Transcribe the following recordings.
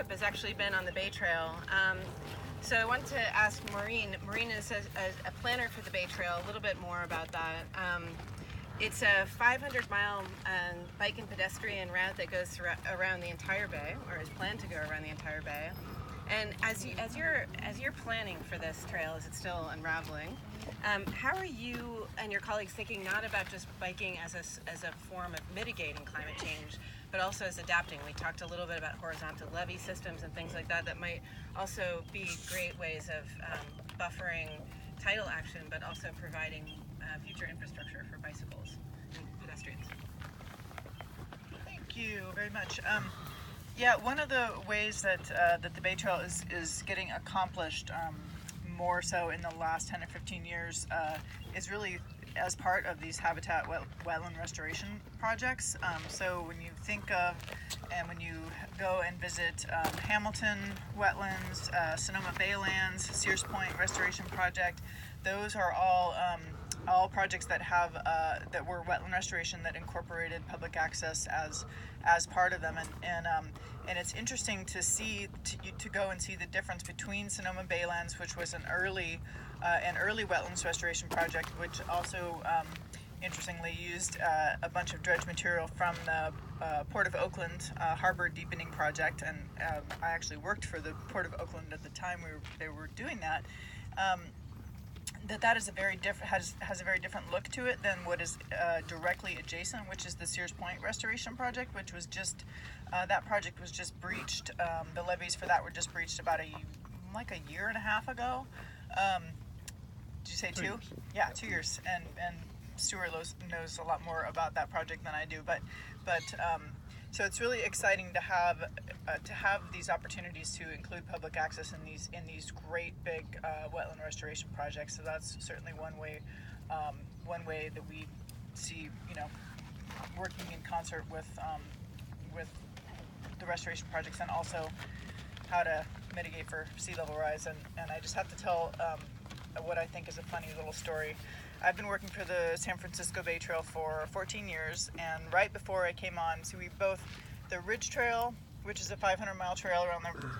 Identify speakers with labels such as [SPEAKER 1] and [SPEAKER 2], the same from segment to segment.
[SPEAKER 1] trip has actually been on the Bay Trail. So I wanted to ask Maureen. Maureen is a planner for the Bay Trail, a little bit more about that. It's a 500-mile bike and pedestrian route that goes around the entire bay, or is planned to go around the entire bay. And as you're planning for this trail, as it's still unraveling, how are you and your colleagues thinking not about just biking as a form of mitigating climate change, but also as adapting? We talked a little bit about horizontal levee systems and things like that might also be great ways of buffering tidal action, but also providing future infrastructure for bicycles and pedestrians.
[SPEAKER 2] Thank you very much. Yeah, one of the ways that the Bay Trail is getting accomplished more so in the last 10 or 15 years is really as part of these habitat wetland restoration projects. So when you think of and when you go and visit Hamilton wetlands, Sonoma Baylands, Sears Point Restoration Project, those are all projects that have that were wetland restoration that incorporated public access as part of them, and it's interesting to see to go and see the difference between Sonoma Baylands, which was an early wetlands restoration project, which also interestingly used a bunch of dredge material from the Port of Oakland harbor deepening project, and I actually worked for the Port of Oakland at the time they were doing that. That is a very different has a very different look to it than what is directly adjacent, which is the Sears Point Restoration Project, which was just that project was just breached. The levees for that were just breached about a year and a half ago. Did you say 2 years? Yeah, 2 years. And Stuart knows a lot more about that project than I do, but so it's really exciting to have these opportunities to include public access in these great big wetland restoration projects. So that's certainly one way that we see, working in concert with the restoration projects, and also how to mitigate for sea level rise. And I just have to tell what I think is a funny little story. I've been working for the San Francisco Bay Trail for 14 years, and right before I came on, so the Ridge Trail, which is a 500-mile trail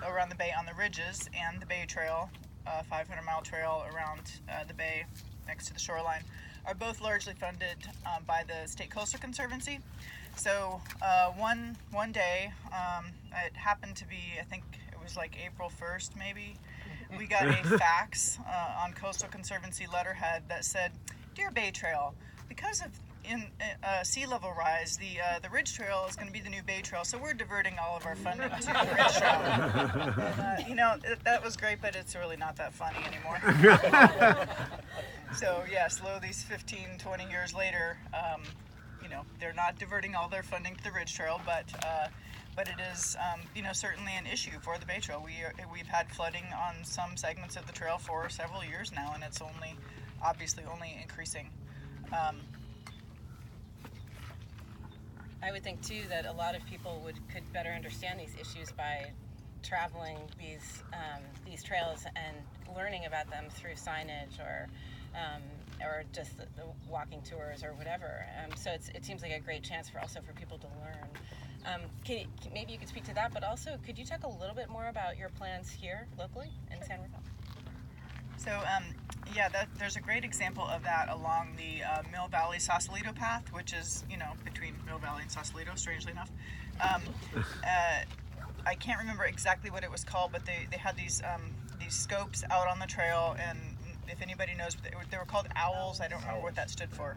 [SPEAKER 2] around the bay on the ridges, and the Bay Trail, a 500-mile trail around the bay next to the shoreline, are both largely funded by the State Coastal Conservancy. So one day, it happened to be, I think it was like April 1st maybe, we got a fax on Coastal Conservancy letterhead that said, "Dear Bay Trail, because of sea level rise, the Ridge Trail is going to be the new Bay Trail, so we're diverting all of our funding to the Ridge Trail." And, that was great, but it's really not that funny anymore. So yes, these 15, 20 years later, they're not diverting all their funding to the Ridge Trail, but it is, certainly an issue for the Bay Trail. We've had flooding on some segments of the trail for several years now, and it's obviously only increasing.
[SPEAKER 1] I would think too that a lot of people could better understand these issues by traveling these trails and learning about them through signage or just the walking tours or whatever. So it seems like a great chance for people to learn. Maybe you could speak to that, but also could you talk a little bit more about your plans here locally in San Rafael?
[SPEAKER 2] So there's a great example of that along the Mill Valley Sausalito path, which is between Mill Valley and Sausalito, strangely enough. I can't remember exactly what it was called, but they had these scopes out on the trail, and if anybody knows, they were called owls. I don't remember what that stood for.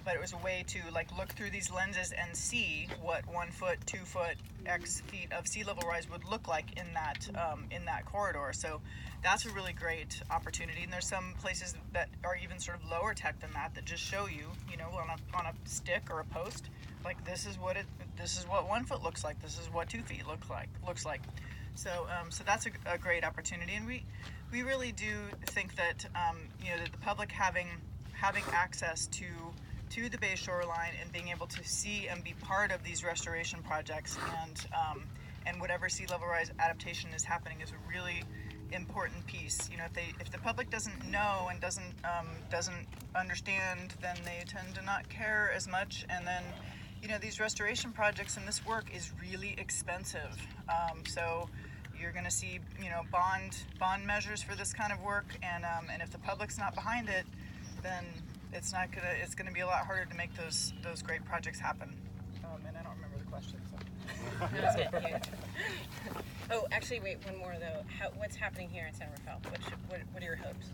[SPEAKER 2] But it was a way to look through these lenses and see what 1 foot, 2 foot, X feet of sea level rise would look like in that corridor. So that's a really great opportunity. And there's some places that are even sort of lower tech than that just show you, on a stick or a post, this is what 1 foot looks like. This is what 2 feet looks like. So that's a great opportunity, and we really do think that that the public having access to the Bay shoreline and being able to see and be part of these restoration projects and whatever sea level rise adaptation is happening is a really important piece. If the public doesn't know and doesn't understand, then they tend to not care as much, and then you know, these restoration projects and this work is really expensive. So you're going to see, you know, bond measures for this kind of work, and if the public's not behind it, then it's going to be a lot harder to make those great projects happen. And I don't remember the question. So.
[SPEAKER 1] That's it. Yeah. Oh, actually, wait, one more though. What's happening here in San Rafael? What are your hopes?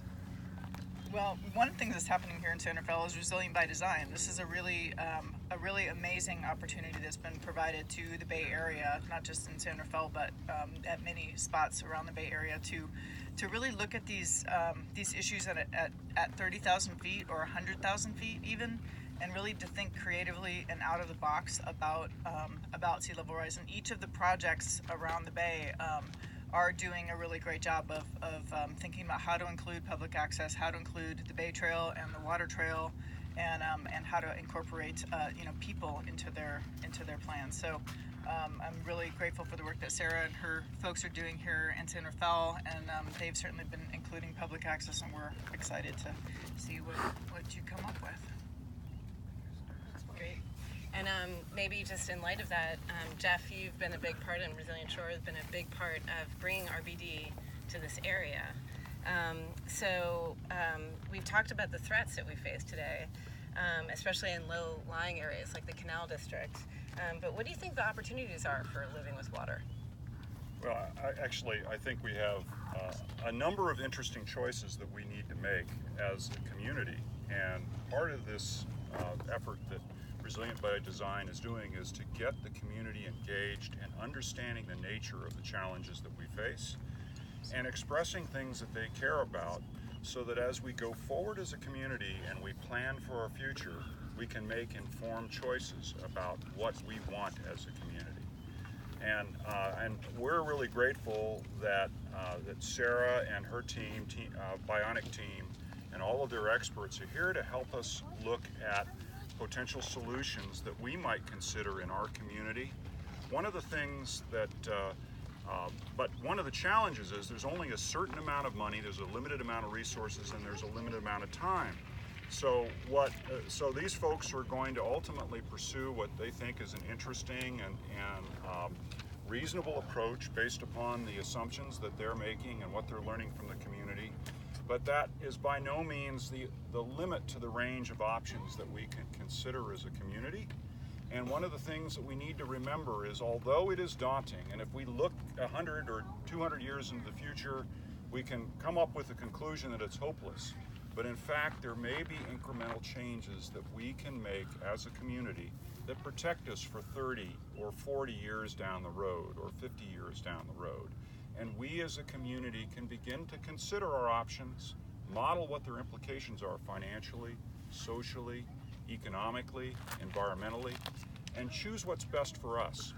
[SPEAKER 2] Well, one thing that's happening here in San Rafael is Resilient by Design. This is a really amazing opportunity that's been provided to the Bay Area, not just in San Rafael, but at many spots around the Bay Area, to really look at these issues at 30,000 feet or 100,000 feet even, and really to think creatively and out of the box about sea level rise. And each of the projects around the Bay are doing a really great job of thinking about how to include public access, how to include the Bay Trail and the Water Trail, and how to incorporate people into their plans. So I'm really grateful for the work that Sarah and her folks are doing here in San Rafael, and they've certainly been including public access, and we're excited to see what you come up with.
[SPEAKER 1] Great. And maybe just in light of that, Jeff, you've been a big part, and Resilient Shore has been a big part of bringing RBD to this area. We've talked about the threats that we face today, especially in low-lying areas like the Canal District. But what do you think the opportunities are for living with water?
[SPEAKER 3] Well, I think we have a number of interesting choices that we need to make as a community. And part of this effort that Resilient by Design is doing is to get the community engaged and understanding the nature of the challenges that we face and expressing things that they care about, so that as we go forward as a community and we plan for our future, we can make informed choices about what we want as a community. And we're really grateful that Sarah and her team, Bionic team, and all of their experts are here to help us look at potential solutions that we might consider in our community. One of the things that, but one of the challenges is there's only a certain amount of money, there's a limited amount of resources, and there's a limited amount of time. So these folks are going to ultimately pursue what they think is an interesting and reasonable approach based upon the assumptions that they're making and what they're learning from the community. But that is by no means the limit to the range of options that we can consider as a community. And one of the things that we need to remember is, although it is daunting, and if we look 100 or 200 years into the future, we can come up with a conclusion that it's hopeless. But in fact, there may be incremental changes that we can make as a community that protect us for 30 or 40 years down the road, or 50 years down the road. And we as a community can begin to consider our options, model what their implications are financially, socially, economically, environmentally, and choose what's best for us.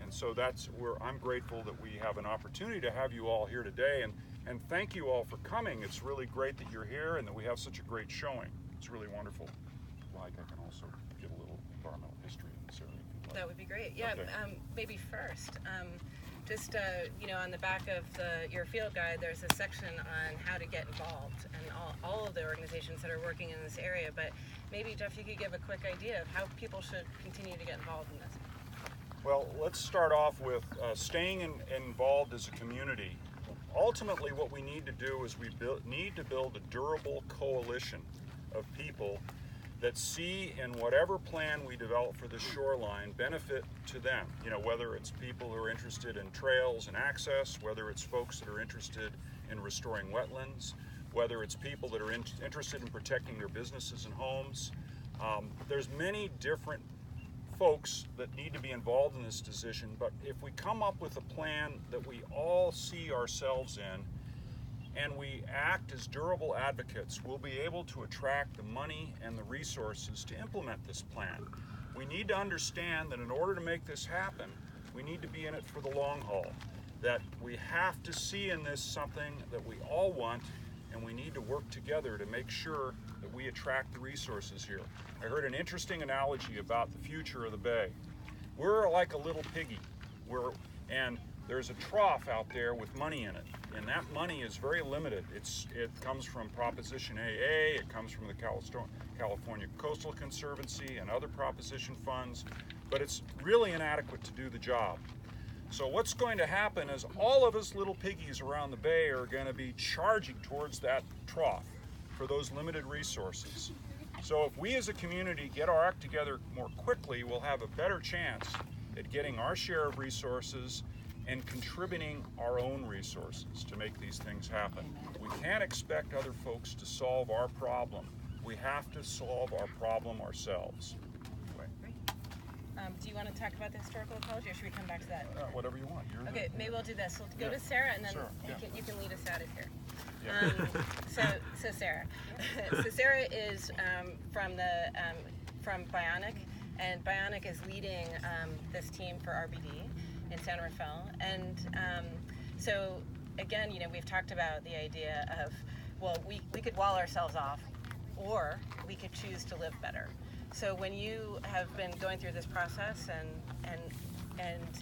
[SPEAKER 3] And so that's where I'm grateful that we have an opportunity to have you all here today, and thank you all for coming. It's really great that you're here and that we have such a great showing. It's really wonderful. Like, I can also give a little environmental history in this area.
[SPEAKER 1] That would be great. Yeah, okay. Maybe first, just on the back of your field guide, there's a section on how to get involved, and all of the organizations that are working in this area. But maybe, Jeff, you could give a quick idea of how people should continue to get involved in this.
[SPEAKER 3] Well, let's start off with staying involved as a community. Ultimately, what we need to do is we need to build a durable coalition of people that see in whatever plan we develop for the shoreline benefit to them. Whether it's people who are interested in trails and access, whether it's folks that are interested in restoring wetlands, whether it's people that are interested in protecting their businesses and homes. There's many different folks that need to be involved in this decision, but if we come up with a plan that we all see ourselves in, and we act as durable advocates, we'll be able to attract the money and the resources to implement this plan. We need to understand that in order to make this happen, we need to be in it for the long haul, that we have to see in this something that we all want, and we need to work together to make sure that we attract the resources here. I heard an interesting analogy about the future of the Bay. We're like a little piggy, and there's a trough out there with money in it, and that money is very limited. It comes from Proposition AA, it comes from the California Coastal Conservancy and other proposition funds, but it's really inadequate to do the job. So what's going to happen is all of us little piggies around the bay are going to be charging towards that trough for those limited resources. So if we as a community get our act together more quickly, we'll have a better chance at getting our share of resources and contributing our own resources to make these things happen. We can't expect other folks to solve our problem. We have to solve our problem ourselves.
[SPEAKER 1] Do you want to talk about the historical ecology, or should we come back to that?
[SPEAKER 3] Whatever you want.
[SPEAKER 1] Okay, maybe we'll do this. We'll go to Sarah, and then you can lead us out of here. So Sarah, so Sarah is from Bionic, and Bionic is leading this team for RBD in San Rafael. And so again, we've talked about the idea of, well, we could wall ourselves off, or we could choose to live better. So when you have been going through this process and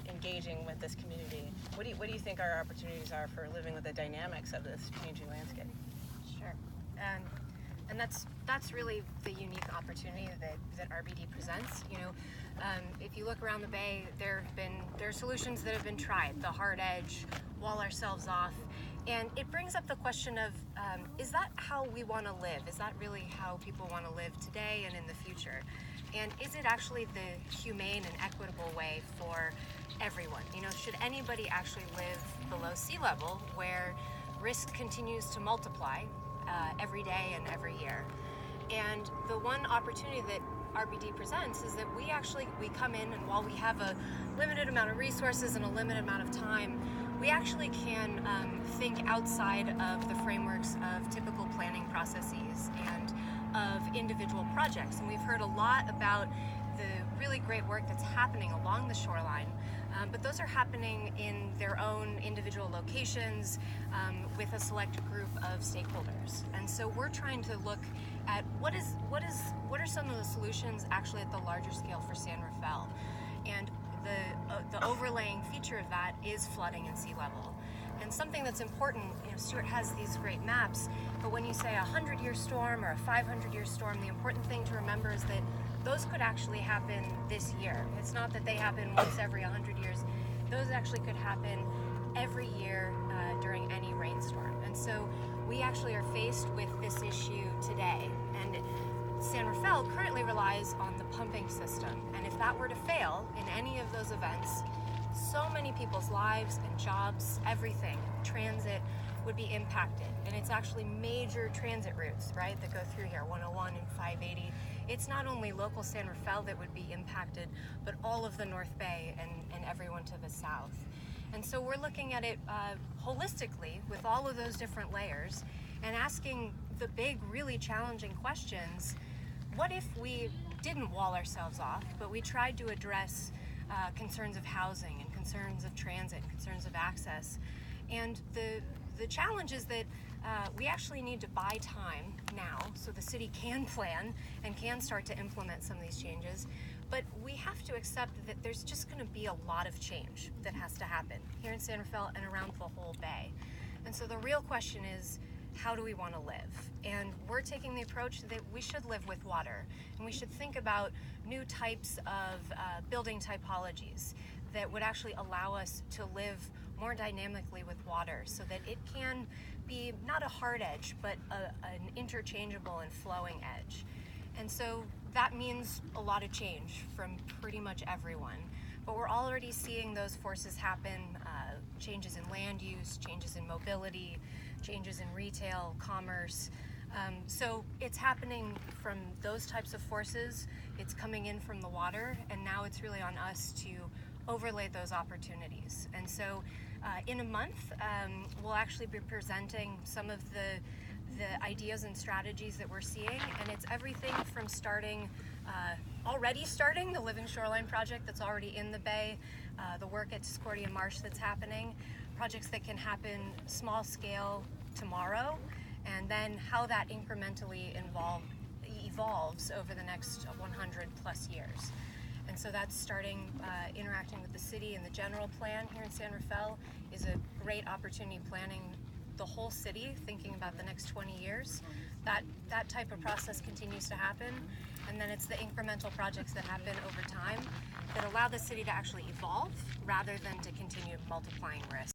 [SPEAKER 1] engaging with this community, what do you think our opportunities are for living with the dynamics of this changing landscape?
[SPEAKER 4] Sure, and that's really the unique opportunity that RBD presents. If you look around the bay, there are solutions that have been tried. The hard edge, wall ourselves off. And it brings up the question of, is that how we want to live? Is that really how people want to live today and in the future? And is it actually the humane and equitable way for everyone? Should anybody actually live below sea level where risk continues to multiply every day and every year? And the one opportunity that RBD presents is that we come in, and while we have a limited amount of resources and a limited amount of time, we actually can think outside of the frameworks of typical planning processes and of individual projects. And we've heard a lot about the really great work that's happening along the shoreline, but those are happening in their own individual locations with a select group of stakeholders. And so we're trying to look at what are some of the solutions actually at the larger scale for San Rafael. And the overlaying feature of that is flooding and sea level. And something that's important, Stuart has these great maps, but when you say a 100-year storm or a 500-year storm, the important thing to remember is that those could actually happen this year. It's not that they happen once every 100 years. Those actually could happen every year during any rainstorm. And so we actually are faced with this issue today. And San Rafael currently relies on the pumping system, and if that were to fail in any of those events, so many people's lives and jobs, everything, transit, would be impacted. And it's actually major transit routes, right, that go through here, 101 and 580. It's not only local San Rafael that would be impacted, but all of the North Bay and everyone to the south. And so we're looking at it holistically with all of those different layers and asking the big, really challenging questions. What if we didn't wall ourselves off, but we tried to address concerns of housing and concerns of transit, concerns of access? And the challenge is that we actually need to buy time now so the city can plan and can start to implement some of these changes. But we have to accept that there's just going to be a lot of change that has to happen here in San Rafael and around the whole bay. And so the real question is, how do we want to live? And we're taking the approach that we should live with water, and we should think about new types of building typologies that would actually allow us to live more dynamically with water, so that it can be not a hard edge, but an interchangeable and flowing edge. And so that means a lot of change from pretty much everyone. But we're already seeing those forces happen, changes in land use, changes in mobility, changes in retail, commerce. So it's happening from those types of forces. It's coming in from the water, and now it's really on us to overlay those opportunities. And so in a month, we'll actually be presenting some of the ideas and strategies that we're seeing, and it's everything from already starting the Living Shoreline project that's already in the bay, the work at Discordia Marsh that's happening, projects that can happen small scale tomorrow, and then how that incrementally evolves over the next 100 plus years. And And so that's starting interacting with the city, and the general plan here in San Rafael is a great opportunity, planning the whole city, thinking about the next 20 years. That type of process continues to happen, and then it's the incremental projects that happen over time that allow the city to actually evolve rather than to continue multiplying risk.